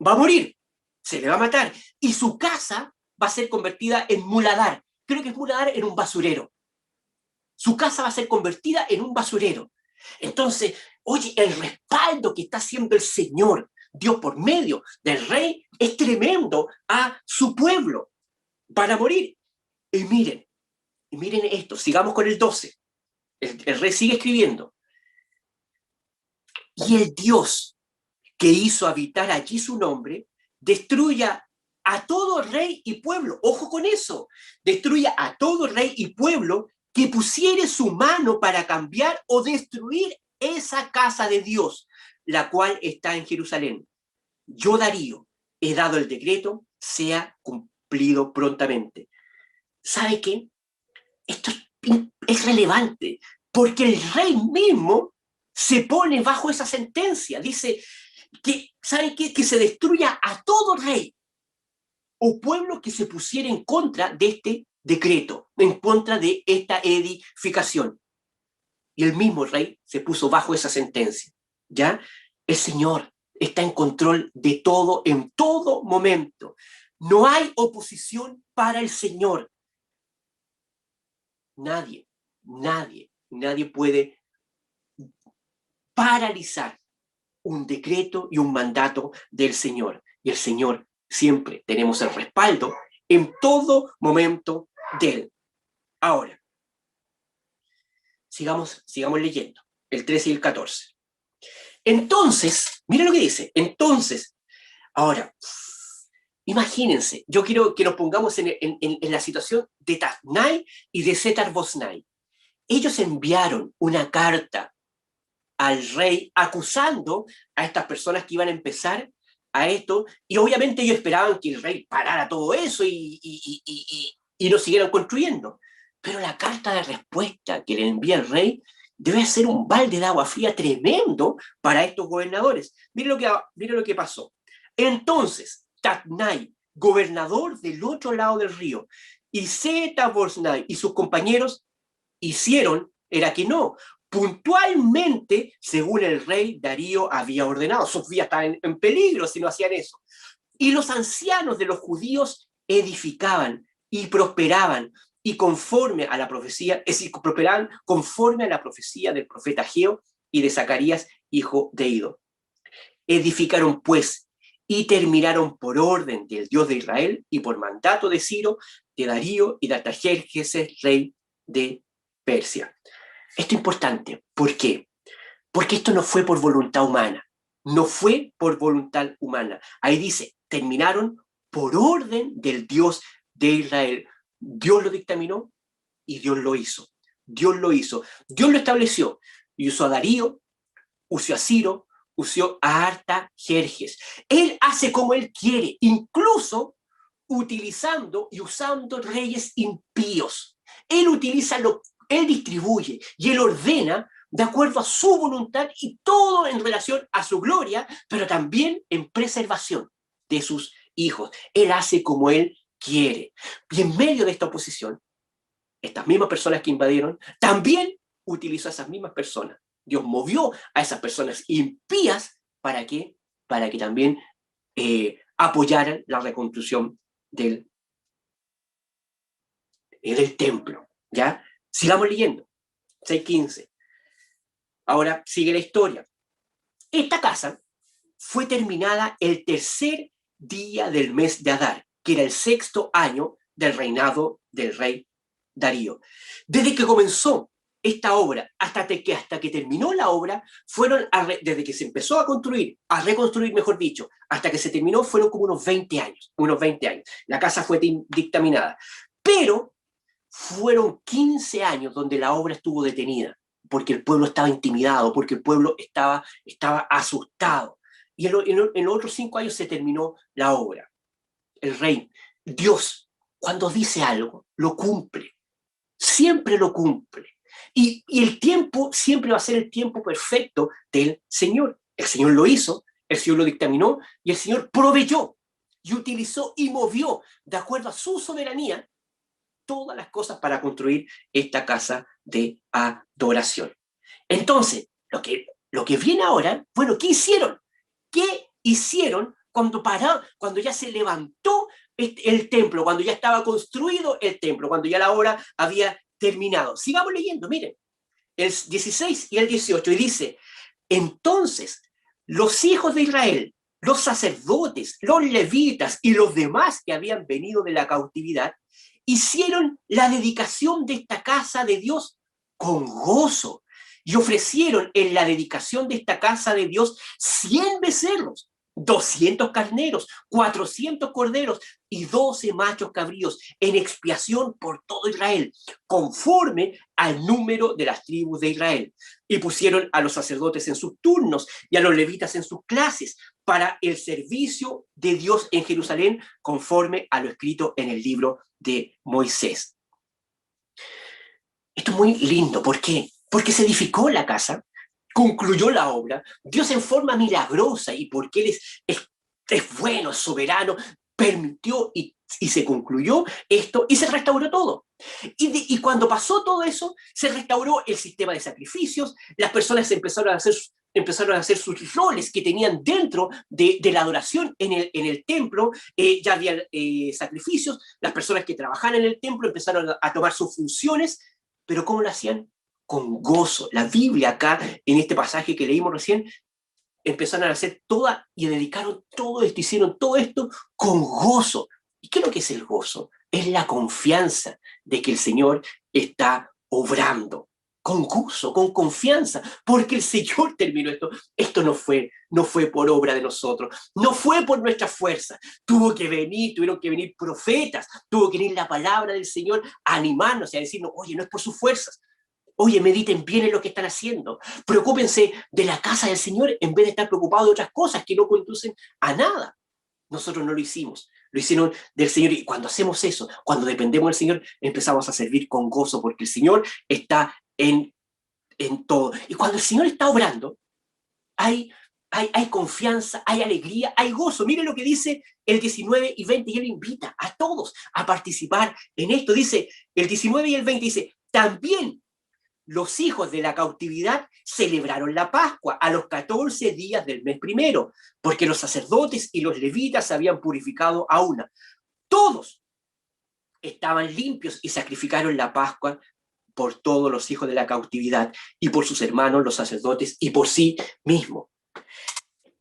va a morir. Se le va a matar. Y su casa va a ser convertida en muladar. Creo que es muladar en un basurero. Su casa va a ser convertida en un basurero. Entonces, oye, el respaldo que está haciendo el Señor, Dios por medio del rey, es tremendo a su pueblo. Van a morir. Y miren esto, sigamos con el 12. El rey sigue escribiendo. y el Dios que hizo habitar allí su nombre, destruya a todo rey y pueblo, ojo con eso, destruya a todo rey y pueblo que pusiere su mano para cambiar o destruir esa casa de Dios, la cual está en Jerusalén. Yo, Darío, he dado el decreto, sea cumplido prontamente. ¿Sabe qué? Esto es relevante, porque el rey mismo se pone bajo esa sentencia. Dice que, ¿sabe qué? Que se destruya a todo rey o pueblo que se pusiera en contra de este decreto, en contra de esta edificación. Y el mismo rey se puso bajo esa sentencia. ¿Ya? El Señor está en control de todo en todo momento. No hay oposición para el Señor. Nadie puede paralizar un decreto y un mandato del Señor. Y el Señor siempre tenemos el respaldo en todo momento de Él. Ahora, sigamos leyendo, el 13 y el 14. Entonces, mira lo que dice, entonces, ahora, imagínense, yo quiero que nos pongamos en la situación de Tatnai y de Setar-Boznai. Ellos enviaron una carta al rey acusando a estas personas que iban a empezar a esto, y obviamente ellos esperaban que el rey parara todo eso y no siguieran construyendo. Pero la carta de respuesta que le envía el rey debe ser un balde de agua fría tremendo para estos gobernadores. Mire lo que pasó. Entonces, Tatnai, gobernador del otro lado del río, y Seta-Boznai y sus compañeros hicieron, era que no, puntualmente, según el rey Darío había ordenado. Sus vidas estaban en peligro si no hacían eso. Y los ancianos de los judíos edificaban y prosperaban, y conforme a la profecía, es decir, prosperaban conforme a la profecía del profeta Ageo y de Zacarías, hijo de Ido. Edificaron pues y terminaron por orden del Dios de Israel y por mandato de Ciro, de Darío y de Artajerjes, rey de Persia. Esto es importante. ¿Por qué? Porque esto no fue por voluntad humana. No fue por voluntad humana. Ahí dice, terminaron por orden del Dios de Israel. Dios lo dictaminó y Dios lo hizo. Dios lo hizo. Dios lo estableció. Y usó a Darío, usó a Ciro, usó a Artajerjes. Él hace como él quiere, incluso utilizando y usando reyes impíos. Él distribuye y él ordena de acuerdo a su voluntad y todo en relación a su gloria, pero también en preservación de sus hijos. Él hace como él quiere. Y en medio de esta oposición, estas mismas personas que invadieron, también utilizó a esas mismas personas. Dios movió a esas personas impías, ¿para qué? Para que también apoyaran la reconstrucción del templo. ¿Ya? Sigamos leyendo. 6:15. Ahora sigue la historia. Esta casa fue terminada el tercer día del mes de Adar, que era el 6º año del reinado del rey Darío. Desde que comenzó esta obra hasta que terminó la obra, desde que se empezó a reconstruir, mejor dicho, hasta que se terminó, fueron como unos 20 años. La casa fue dictaminada. Pero fueron 15 años donde la obra estuvo detenida, porque el pueblo estaba intimidado, porque el pueblo estaba asustado. Y en los otros 5 años se terminó la obra. El rey, Dios, cuando dice algo, lo cumple. Siempre lo cumple. Y el tiempo siempre va a ser el tiempo perfecto del Señor. El Señor lo hizo, el Señor lo dictaminó, y el Señor proveyó, y utilizó, y movió, de acuerdo a su soberanía, todas las cosas para construir esta casa de adoración. Entonces, lo que viene ahora, bueno, ¿qué hicieron? ¿Qué hicieron cuando ya se levantó el templo, cuando ya estaba construido el templo, cuando ya la obra había terminado? Sigamos leyendo, miren, el 16 y el 18, y dice, entonces los hijos de Israel, los sacerdotes, los levitas y los demás que habían venido de la cautividad, hicieron la dedicación de esta casa de Dios con gozo y ofrecieron en la dedicación de esta casa de Dios 100 becerros, 200 carneros, 400 corderos y 12 machos cabríos en expiación por todo Israel, conforme al número de las tribus de Israel. Y pusieron a los sacerdotes en sus turnos y a los levitas en sus clases para el servicio de Dios en Jerusalén, conforme a lo escrito en el libro de Moisés. Esto es muy lindo. ¿Por qué? Porque se edificó la casa, concluyó la obra, Dios en forma milagrosa, y porque Él es bueno, es soberano, permitió y se concluyó esto y se restauró todo. Y cuando pasó todo eso, se restauró el sistema de sacrificios, las personas empezaron a hacer sus roles que tenían dentro de la adoración en el templo. Ya había sacrificios, las personas que trabajaban en el templo empezaron a tomar sus funciones, pero ¿cómo lo hacían? Con gozo. La Biblia acá, en este pasaje que leímos recién, empezaron a hacer toda y dedicaron todo esto, hicieron todo esto con gozo. ¿Y qué es lo que es el gozo? Es la confianza de que el Señor está obrando, con gozo, con confianza, porque el Señor terminó esto. Esto no fue por obra de nosotros, no fue por nuestra fuerza. Tuvieron que venir profetas, tuvo que venir la palabra del Señor a animarnos y a decirnos, oye, no es por sus fuerzas. Oye, mediten bien en lo que están haciendo. Preocúpense de la casa del Señor en vez de estar preocupados de otras cosas que no conducen a nada. Nosotros no lo hicimos, lo hicieron del Señor. Y cuando hacemos eso, cuando dependemos del Señor, empezamos a servir con gozo, porque el Señor está en todo. Y cuando el Señor está obrando, hay confianza, hay alegría, hay gozo. Miren lo que dice el 19 y 20, y Él invita a todos a participar en esto. Dice el 19 y el 20, dice, también los hijos de la cautividad celebraron la Pascua a los 14 días del mes primero, porque los sacerdotes y los levitas se habían purificado a una. Todos estaban limpios y sacrificaron la Pascua por todos los hijos de la cautividad y por sus hermanos, los sacerdotes, y por sí mismos.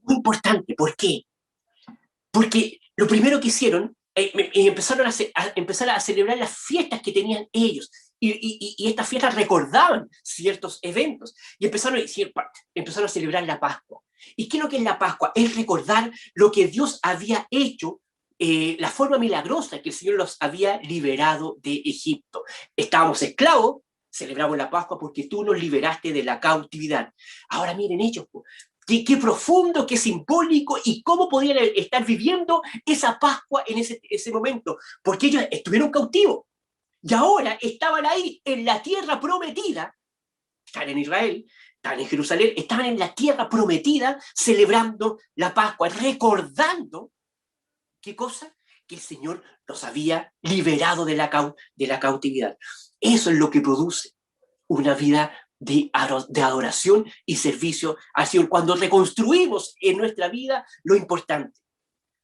Muy importante, ¿por qué? Porque lo primero que hicieron, empezaron a celebrar las fiestas que tenían ellos. Y estas fiestas recordaban ciertos eventos y empezaron a celebrar la Pascua. ¿Y qué es lo que es la Pascua? Es recordar lo que Dios había hecho, la forma milagrosa que el Señor los había liberado de Egipto. Estábamos esclavos, celebramos la Pascua porque tú nos liberaste de la cautividad. Ahora miren ellos, qué profundo, qué simbólico, y cómo podían estar viviendo esa Pascua en ese momento, porque ellos estuvieron cautivos. Y ahora estaban ahí en la tierra prometida, están en Israel, están en Jerusalén, estaban en la tierra prometida celebrando la Pascua, recordando, ¿qué cosa? Que el Señor los había liberado de la cautividad. Eso es lo que produce una vida de adoración y servicio al Señor. Cuando reconstruimos en nuestra vida lo importante,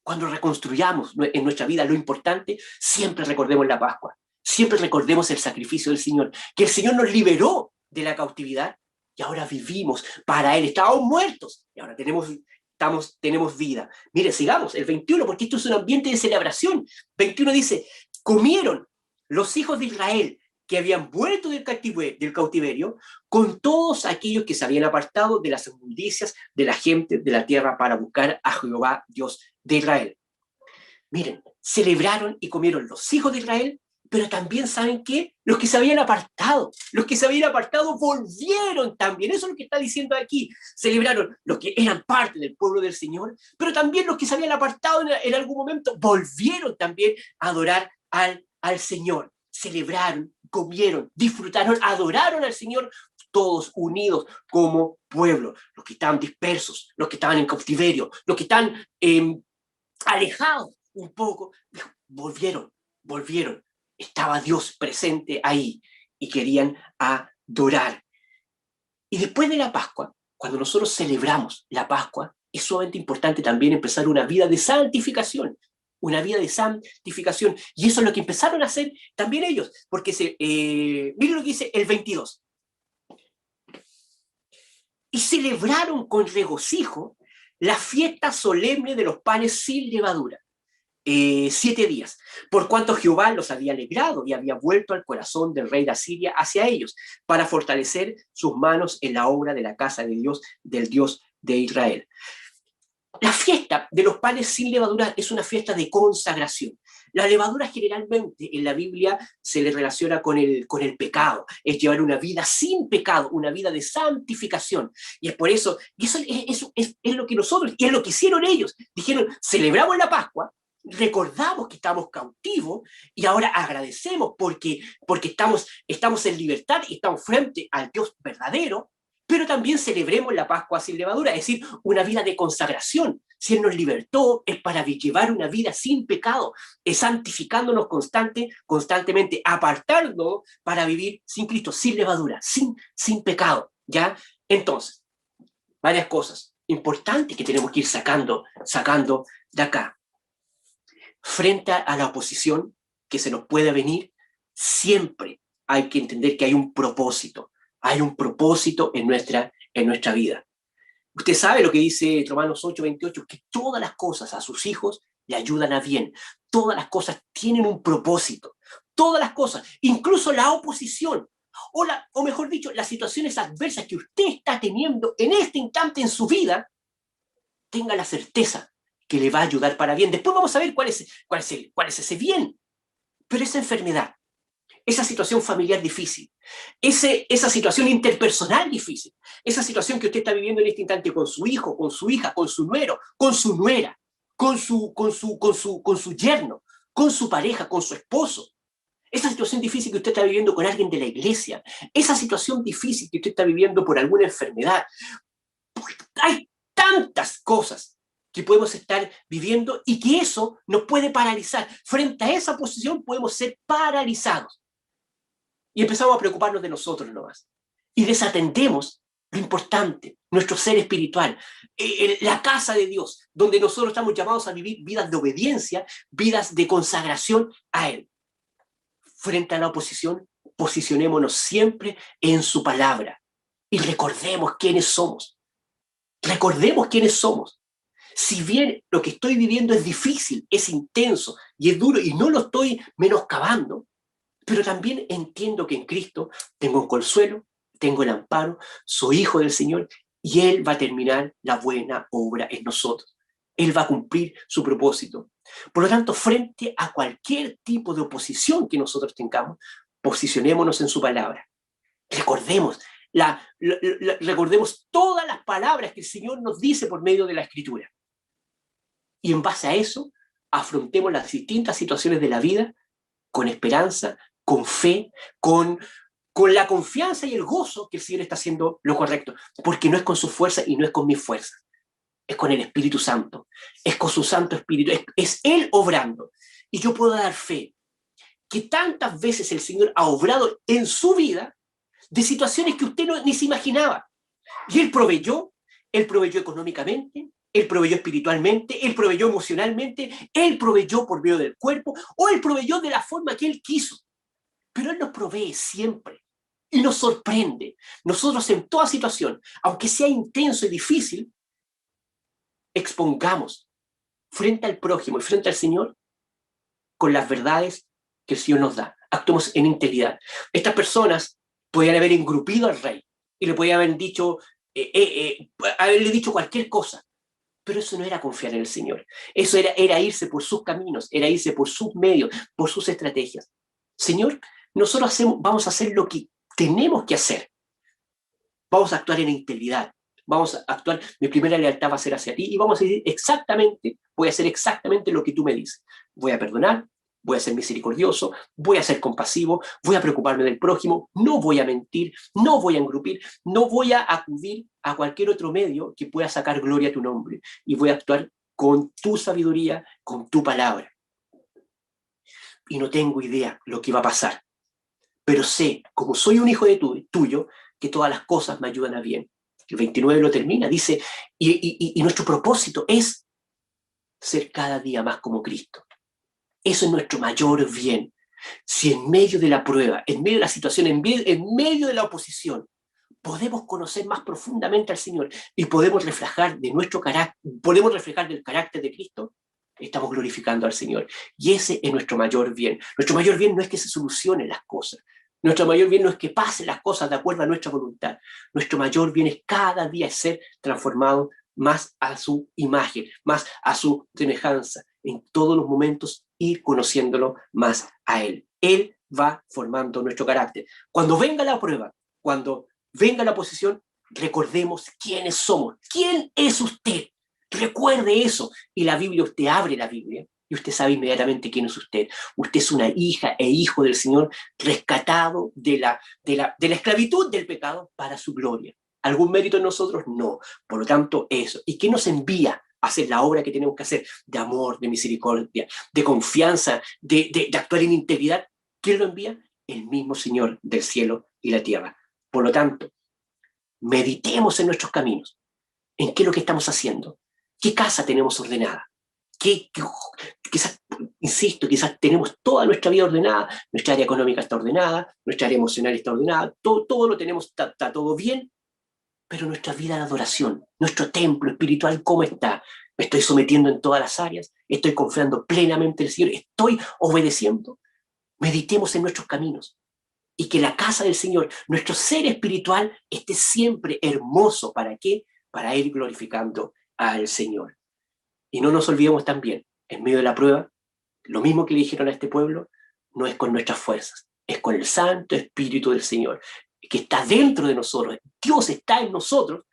cuando reconstruyamos en nuestra vida lo importante, siempre recordemos la Pascua. Siempre recordemos el sacrificio del Señor, que el Señor nos liberó de la cautividad y ahora vivimos para Él. Estábamos muertos y ahora tenemos vida. Mire, sigamos, el 21, porque esto es un ambiente de celebración. 21 dice, comieron los hijos de Israel que habían vuelto del cautiverio con todos aquellos que se habían apartado de las inmundicias de la gente de la tierra para buscar a Jehová, Dios de Israel. Miren, celebraron y comieron los hijos de Israel, pero también, ¿saben qué? Los que se habían apartado volvieron también. Eso es lo que está diciendo aquí. Celebraron los que eran parte del pueblo del Señor, pero también los que se habían apartado en algún momento volvieron también a adorar al Señor. Celebraron, comieron, disfrutaron, adoraron al Señor, todos unidos como pueblo. Los que estaban dispersos, los que estaban en cautiverio, los que están alejados un poco, volvieron. Estaba Dios presente ahí y querían adorar. Y después de la Pascua, cuando nosotros celebramos la Pascua, es sumamente importante también empezar una vida de santificación. Y eso es lo que empezaron a hacer también ellos, porque miren lo que dice el 22. Y celebraron con regocijo la fiesta solemne de los panes sin levadura, 7 días, por cuanto Jehová los había alegrado y había vuelto al corazón del rey de Asiria hacia ellos, para fortalecer sus manos en la obra de la casa de Dios, del Dios de Israel. La fiesta de los panes sin levadura es una fiesta de consagración. La levadura generalmente en la Biblia se le relaciona con el pecado, es llevar una vida sin pecado, una vida de santificación. Y es por eso, y eso es lo que nosotros, y es lo que hicieron ellos. Dijeron, celebramos la Pascua, recordamos que estamos cautivos y ahora agradecemos porque estamos en libertad y estamos frente al Dios verdadero, pero también celebremos la Pascua sin levadura, es decir, una vida de consagración. Si Él nos libertó, es para llevar una vida sin pecado, es santificándonos constantemente, apartándonos para vivir sin Cristo, sin levadura, sin pecado, ¿ya? Entonces, varias cosas importantes que tenemos que ir sacando de acá. Frente a la oposición que se nos puede venir, siempre hay que entender que hay un propósito. Hay un propósito en nuestra vida. Usted sabe lo que dice Romanos 8:28, que todas las cosas a sus hijos le ayudan a bien. Todas las cosas tienen un propósito. Todas las cosas, incluso la oposición, o mejor dicho, las situaciones adversas que usted está teniendo en este instante en su vida, tenga la certeza que le va a ayudar para bien. Después vamos a ver cuál es ese bien. Pero esa enfermedad, esa situación familiar difícil, esa situación interpersonal difícil, esa situación que usted está viviendo en este instante con su hijo, con su hija, con su nuero, con su nuera, con su yerno, con su pareja, con su esposo, esa situación difícil que usted está viviendo con alguien de la iglesia, esa situación difícil que usted está viviendo por alguna enfermedad. Hay tantas cosas que podemos estar viviendo y que eso nos puede paralizar. Frente a esa posición podemos ser paralizados. Y empezamos a preocuparnos de nosotros nomás. Y desatendemos lo importante, nuestro ser espiritual, la casa de Dios, donde nosotros estamos llamados a vivir vidas de obediencia, vidas de consagración a Él. Frente a la oposición, posicionémonos siempre en su palabra y recordemos quiénes somos. Recordemos quiénes somos. Si bien lo que estoy viviendo es difícil, es intenso y es duro y no lo estoy menoscabando, pero también entiendo que en Cristo tengo un consuelo, tengo el amparo, soy hijo del Señor y Él va a terminar la buena obra en nosotros. Él va a cumplir su propósito. Por lo tanto, frente a cualquier tipo de oposición que nosotros tengamos, posicionémonos en su palabra. Recordemos, recordemos todas las palabras que el Señor nos dice por medio de la Escritura. Y en base a eso, afrontemos las distintas situaciones de la vida con esperanza, con fe, con la confianza y el gozo que el Señor está haciendo lo correcto, porque no es con su fuerza y no es con mi fuerza, es con el Espíritu Santo, es con su Santo Espíritu, es Él obrando. Y yo puedo dar fe que tantas veces el Señor ha obrado en su vida de situaciones que usted ni se imaginaba. Y Él proveyó económicamente, Él proveyó espiritualmente, Él proveyó emocionalmente, Él proveyó por medio del cuerpo, o Él proveyó de la forma que Él quiso. Pero Él nos provee siempre y nos sorprende. Nosotros en toda situación, aunque sea intenso y difícil, expongamos frente al prójimo y frente al Señor con las verdades que el Señor nos da. Actuemos en integridad. Estas personas podían haber engrupido al rey y le podían haber dicho, haberle dicho cualquier cosa. Pero eso no era confiar en el Señor. Eso era irse por sus caminos, era irse por sus medios, por sus estrategias. Señor, nosotros vamos a hacer lo que tenemos que hacer. Vamos a actuar en integridad. Vamos a actuar, mi primera lealtad va a ser hacia ti y vamos a decir voy a hacer exactamente lo que tú me dices. Voy a perdonar, voy a ser misericordioso, voy a ser compasivo, voy a preocuparme del prójimo, no voy a mentir, no voy a engrupir, no voy a acudir a cualquier otro medio que pueda sacar gloria a tu nombre y voy a actuar con tu sabiduría, con tu palabra. Y no tengo idea lo que va a pasar, pero sé, como soy un hijo tuyo, que todas las cosas me ayudan a bien. El 29 lo termina, dice, y nuestro propósito es ser cada día más como Cristo. Eso es nuestro mayor bien. Si en medio de la prueba, en medio de la situación, en medio de la oposición, podemos conocer más profundamente al Señor y podemos reflejar de nuestro carácter, podemos reflejar del carácter de Cristo, estamos glorificando al Señor. Y ese es nuestro mayor bien. Nuestro mayor bien no es que se solucionen las cosas. Nuestro mayor bien no es que pasen las cosas de acuerdo a nuestra voluntad. Nuestro mayor bien es cada día ser transformado más a su imagen, más a su semejanza. En todos los momentos ir conociéndolo más a Él. Él va formando nuestro carácter. Cuando venga la prueba, cuando venga la oposición, recordemos quiénes somos. ¿Quién es usted? Recuerde eso. Y la Biblia, usted abre la Biblia y usted sabe inmediatamente quién es usted. Usted es una hija e hijo del Señor, rescatado de la esclavitud del pecado para su gloria. ¿Algún mérito en nosotros? No. Por lo tanto, eso. ¿Y qué nos envía a hacer la obra que tenemos que hacer? De amor, de misericordia, de confianza, de actuar en integridad. ¿Quién lo envía? El mismo Señor del cielo y la tierra. Por lo tanto, meditemos en nuestros caminos. ¿En qué es lo que estamos haciendo? ¿Qué casa tenemos ordenada? Quizás, insisto, quizás tenemos toda nuestra vida ordenada, nuestra área económica está ordenada, nuestra área emocional está ordenada, todo lo tenemos, está todo bien, pero nuestra vida de adoración, nuestro templo espiritual, ¿cómo está? ¿Me estoy sometiendo en todas las áreas? ¿Estoy confiando plenamente en el Señor? ¿Estoy obedeciendo? Meditemos en nuestros caminos y que la casa del Señor, nuestro ser espiritual, esté siempre hermoso. ¿Para qué? Para ir glorificando al Señor. Y no nos olvidemos también, en medio de la prueba, lo mismo que le dijeron a este pueblo, no es con nuestras fuerzas, es con el Santo Espíritu del Señor, que está dentro de nosotros. Dios está en nosotros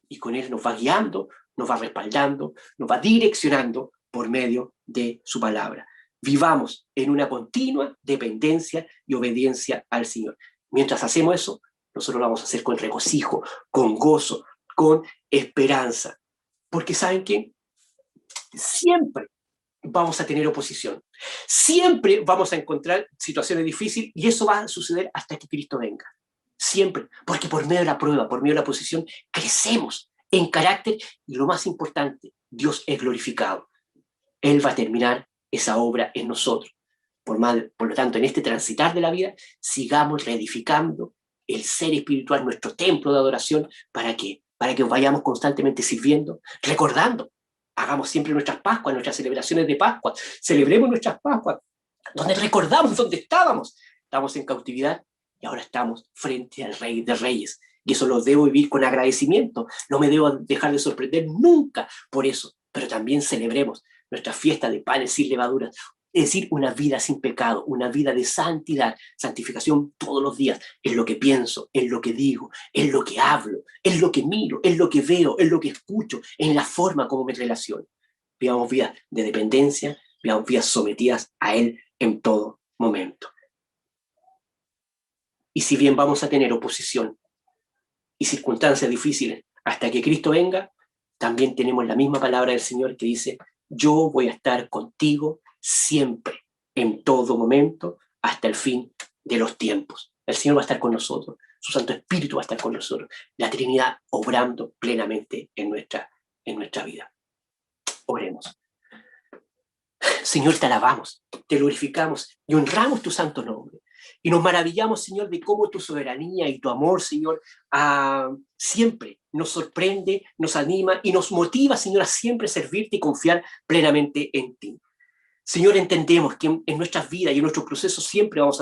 y con Él nos va guiando, nos va respaldando, nos va direccionando por medio de su palabra. Vivamos en una continua dependencia y obediencia al Señor. Mientras hacemos eso, nosotros lo vamos a hacer con regocijo, con gozo, con esperanza. Porque ¿saben qué? Siempre vamos a tener oposición. Siempre vamos a encontrar situaciones difíciles y eso va a suceder hasta que Cristo venga. Siempre, porque por medio de la prueba, por medio de la oposición, crecemos en carácter y lo más importante, Dios es glorificado. Él va a terminar esa obra en nosotros. Por lo tanto, en este transitar de la vida, sigamos reedificando el ser espiritual, nuestro templo de adoración, ¿para qué? Para que vayamos constantemente sirviendo, recordando. Hagamos siempre nuestras Pascuas, nuestras celebraciones de Pascua. Celebremos nuestras Pascuas, donde recordamos dónde estábamos. Estamos en cautividad y ahora estamos frente al Rey de Reyes. Y eso lo debo vivir con agradecimiento. No me debo dejar de sorprender nunca por eso. Pero también celebremos nuestra fiesta de panes sin levaduras. Es decir, una vida sin pecado, una vida de santidad, santificación todos los días, en lo que pienso, en lo que digo, en lo que hablo, en lo que miro, en lo que veo, en lo que escucho, en la forma como me relaciono. Vivamos vidas de dependencia, vivamos vidas sometidas a Él en todo momento. Y si bien vamos a tener oposición y circunstancias difíciles hasta que Cristo venga, también tenemos la misma palabra del Señor que dice: yo voy a estar contigo siempre, en todo momento, hasta el fin de los tiempos. El Señor va a estar con nosotros, su Santo Espíritu va a estar con nosotros, la Trinidad obrando plenamente en nuestra vida. Oremos. Señor, te alabamos, te glorificamos y honramos tu santo nombre. Y nos maravillamos, Señor, de cómo tu soberanía y tu amor, Señor, siempre nos sorprende, nos anima y nos motiva, Señor, a siempre servirte y confiar plenamente en ti. Señor, entendemos que en nuestras vidas y en nuestros procesos siempre vamos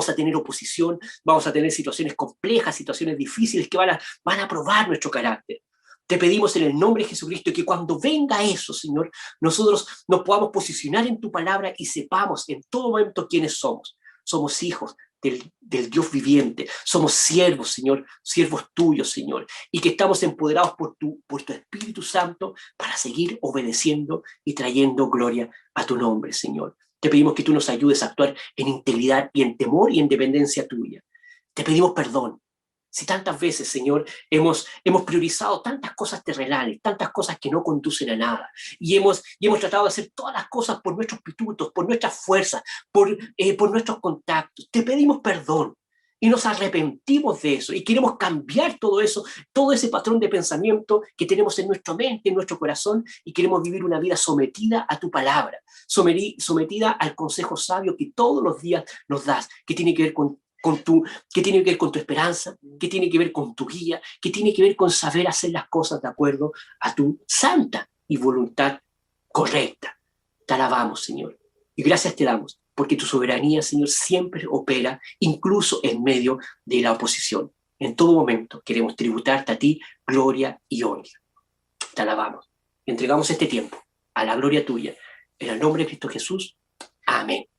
a tener oposición, vamos a tener situaciones complejas, situaciones difíciles que van a probar nuestro carácter. Te pedimos en el nombre de Jesucristo que cuando venga eso, Señor, nosotros nos podamos posicionar en tu palabra y sepamos en todo momento quiénes somos. Somos hijos del Dios viviente, somos siervos, Señor, siervos tuyos, Señor, y que estamos empoderados por tu Espíritu Santo para seguir obedeciendo y trayendo gloria a tu nombre, Señor. Te pedimos que tú nos ayudes a actuar en integridad y en temor y en dependencia tuya. Te pedimos perdón. Si tantas veces, Señor, hemos priorizado tantas cosas terrenales, tantas cosas que no conducen a nada, y hemos tratado de hacer todas las cosas por nuestros pitutos, por nuestras fuerzas, por nuestros contactos, te pedimos perdón y nos arrepentimos de eso y queremos cambiar todo eso, todo ese patrón de pensamiento que tenemos en nuestra mente, en nuestro corazón, y queremos vivir una vida sometida a tu palabra, sometida al consejo sabio que todos los días nos das, que tiene que ver que tiene que ver con tu esperanza, que tiene que ver con tu guía, que tiene que ver con saber hacer las cosas de acuerdo a tu santa y voluntad correcta. Te alabamos, Señor. Y gracias te damos, porque tu soberanía, Señor, siempre opera, incluso en medio de la oposición. En todo momento queremos tributarte a ti gloria y honra. Te alabamos. Entregamos este tiempo a la gloria tuya. En el nombre de Cristo Jesús. Amén.